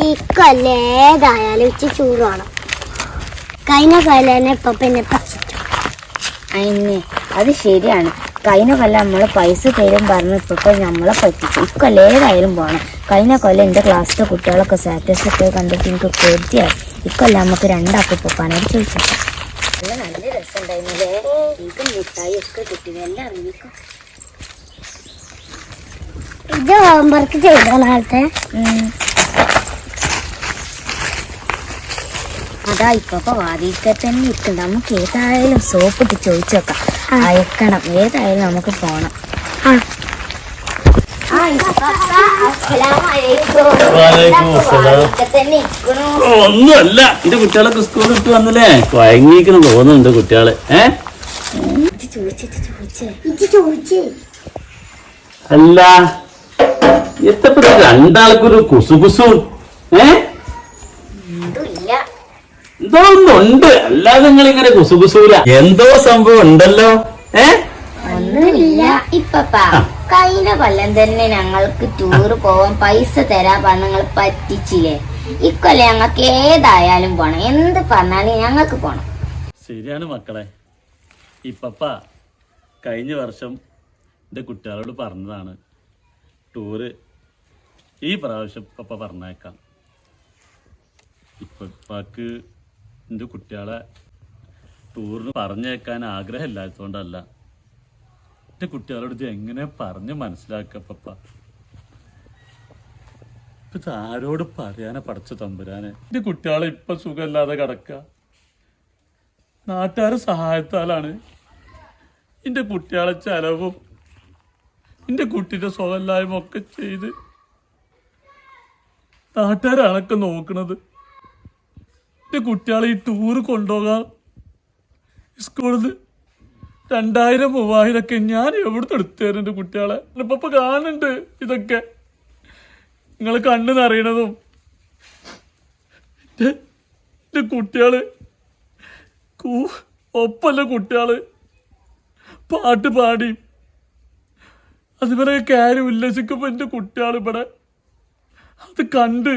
ഈ കൊല്ലേതായാലും ഇച്ചി ചൂട് വേണം. കഴിഞ്ഞ കൊല്ലേനെ ഇപ്പൊ പിന്നെ പറിച്ചിട്ടു. അതിന് അത് ശരിയാണ്. കഴിഞ്ഞ കൊല്ലം നമ്മള് പൈസ തരും പറഞ്ഞ് ഇപ്പൊ നമ്മളെ പറ്റിച്ചു. ഇക്കൊല്ലേതായാലും പോകണം. കഴിഞ്ഞ കൊല്ലം എന്റെ ക്ലാസ്സിലെ കുട്ടികളൊക്കെ സ്റ്റാറ്റസ് ഒക്കെ കണ്ടിട്ട് എനിക്ക് പേടിയായി. ഇക്കൊല്ലം നമുക്ക് രണ്ടാക്കും പോക്കാനോട് ചോദിച്ചു. നല്ല രസമുണ്ടായിരുന്നില്ലേ? എനിക്ക് മിഠായി ഒക്കെ കിട്ടി. എല്ലാം അറിയിക്കും. ഇത് ഹോംവർക്ക് ചെയ്തോ നാളത്തെ? അതാ ഇപ്പൊ വാതിൽക്കെ തന്നെ ഇരിക്കണ്ട. നമുക്ക് ഏതായാലും സോപ്പ് ഇട്ട് ചോദിച്ചോക്കാം. അയക്കണം. ഏതായാലും നമുക്ക് പോണം. ഒന്നുമല്ല, എന്റെ കുട്ടികളൊക്കെ സ്കൂളിൽ ഇട്ട് വന്നില്ലേ? വഴങ്ങിക്കണ തോന്നുന്നുണ്ട് കുട്ടികള്. അല്ല എത്തപ്പോ രണ്ടാൾക്കൊരു കുസുകുസു എന്തോ ഒന്നുണ്ട്. അല്ലാതെ നിങ്ങൾ ഇങ്ങനെ കുസുകുസൂല. എന്തോ സംഭവം ഉണ്ടല്ലോ. ഒന്നുമില്ല ഇപ്പപ്പാ. കഴിഞ്ഞ കൊല്ലം തന്നെ ഞങ്ങൾക്ക് ടൂറ് പോവാൻ പൈസ തരാ പറഞ്ഞ നിങ്ങൾ പറ്റിച്ചില്ലേ? ഇക്കൊല്ലം ഞങ്ങൾക്ക് ഏതായാലും പോണം. എന്ത് പറഞ്ഞാലും ഞങ്ങൾക്ക് പോണം. ശരിയാണ് മക്കളെ. ഇപ്പപ്പ കഴിഞ്ഞ വർഷം എന്റെ കുട്ടികളോട് പറഞ്ഞതാണ് ടൂറ് ഈ പ്രാവശ്യം പപ്പ പറഞ്ഞേക്കാം. ഇപ്പക്ക് എന്റെ കുട്ടികളെ ടൂറിന് പറഞ്ഞേക്കാൻ ആഗ്രഹമില്ലാത്തതുകൊണ്ടല്ല. എന്റെ കുട്ടികളോട് ഇത് എങ്ങനെ പറഞ്ഞ് മനസ്സിലാക്കപ്പ? ഇത് ആരോട് പറയാനെ പടച്ച തമ്പുരാനെ? എന്റെ കുട്ടികളെ ഇപ്പൊ സുഖമില്ലാതെ കിടക്ക. നാട്ടുകാരെ സഹായത്താലാണ് എന്റെ കുട്ടികളെ ചെലവും എന്റെ കുട്ടിയുടെ സുഖമില്ലായ്മ ഒക്കെ ചെയ്ത് നാട്ടുകാരാണൊക്കെ നോക്കണത്. എന്റെ കുട്ടികളെ ഈ ടൂറ് കൊണ്ടുപോകാൻ സ്കൂളിൽ നിന്ന് 2000-3000 ഒക്കെ ഞാൻ എവിടുന്ന് എടുത്തുതരും? എന്റെ കുട്ടികളെ ഇപ്പൊ കാണുന്നുണ്ട് ഇതൊക്കെ. നിങ്ങൾ കണ്ണു നിറയണതും എന്റെ കുട്ടികള് ഒപ്പല്ല കുട്ടികള് പാട്ട് പാടി അതുപോലെ കയറി ഉല്ലസിക്കുമ്പോ എന്റെ കുട്ടികൾ ഇവിടെ അത് കണ്ട്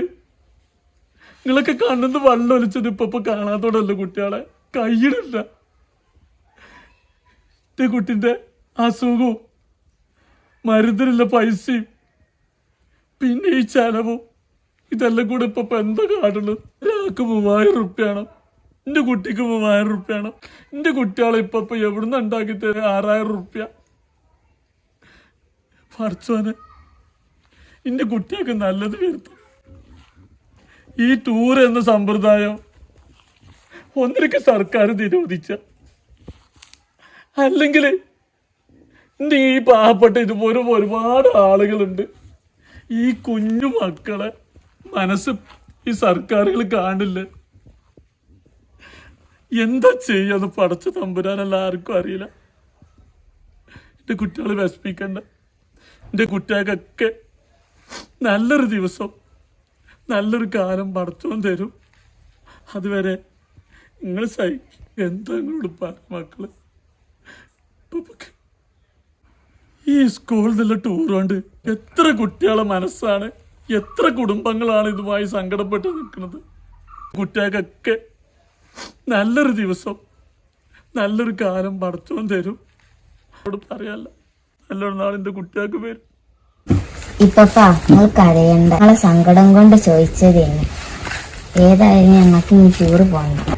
നിങ്ങളൊക്കെ കണ്ണെന്ന് വെള്ളം ഒലിച്ചത് ഇപ്പൊ കാണാത്തോടല്ല കുട്ടികളെ. കയ്യിടില്ല. എന്റെ കുട്ടിന്റെ അസുഖവും മരുന്നിനുള്ള പൈസയും പിന്നെ ഈ ചെലവും ഇതെല്ലാം കൂടെ ഇപ്പൊ എന്താ കാട്ടുള്ളത്? ഒരാൾക്ക് 3000 റുപ്യാണ്. എന്റെ കുട്ടിക്ക് 3000 റുപ്യാണ്. എന്റെ കുട്ടികളെ ഇപ്പൊ എവിടുന്ന് ഉണ്ടാക്കി തരാം 6000 റുപ്യ? പറച്ചോനെ എന്റെ കുട്ടിയൊക്കെ നല്ലത് വരുത്തും. ഈ ടൂർ എന്ന സമ്പ്രദായം ഒന്നിനൊക്കെ സർക്കാർ നിരോധിച്ച, അല്ലെങ്കിൽ എന്റെ ഈ പാവപ്പെട്ട ഇതുപോലെ ഒരുപാട് ആളുകളുണ്ട്. ഈ കുഞ്ഞു മക്കളെ മനസ്സ് ഈ സർക്കാരുകൾ കാണില്ല. എന്താ ചെയ്യാന്ന് പടച്ച തമ്പുരാനല്ല ആർക്കും അറിയില്ല. എന്റെ കുട്ടികളെ വിഷമിക്കണ്ട. എന്റെ കുട്ടികൾക്കൊക്കെ നല്ലൊരു ദിവസം നല്ലൊരു കാലം പടച്ചോൻ തരും. അതുവരെ നിങ്ങൾ സഹിക്കും. എന്താ നിങ്ങളോട് പറ മക്കള്? ഈ സ്കൂളിൽ നിന്നുള്ള ടൂർ കൊണ്ട് എത്ര കുട്ടികളെ മനസ്സാണ്, എത്ര കുടുംബങ്ങളാണ് ഇതുമായി സങ്കടപ്പെട്ട് നിൽക്കുന്നത്. കുട്ടികൾക്കൊക്കെ നല്ലൊരു ദിവസം നല്ലൊരു കാലം പടച്ചോൻ തരും. അവിടെ പറയാല്ല, നല്ലൊരു നാളിന്റെ കുട്ടികൾക്ക് വരും. ഇപ്പപ്പാ നിങ്ങൾ കരയണ്ട. നിങ്ങളെ സങ്കടം കൊണ്ട് ചോദിച്ചതേന്. ഏതായാലും ഞങ്ങൾക്ക് ഇനി ടൂറ് പോകണ്ട.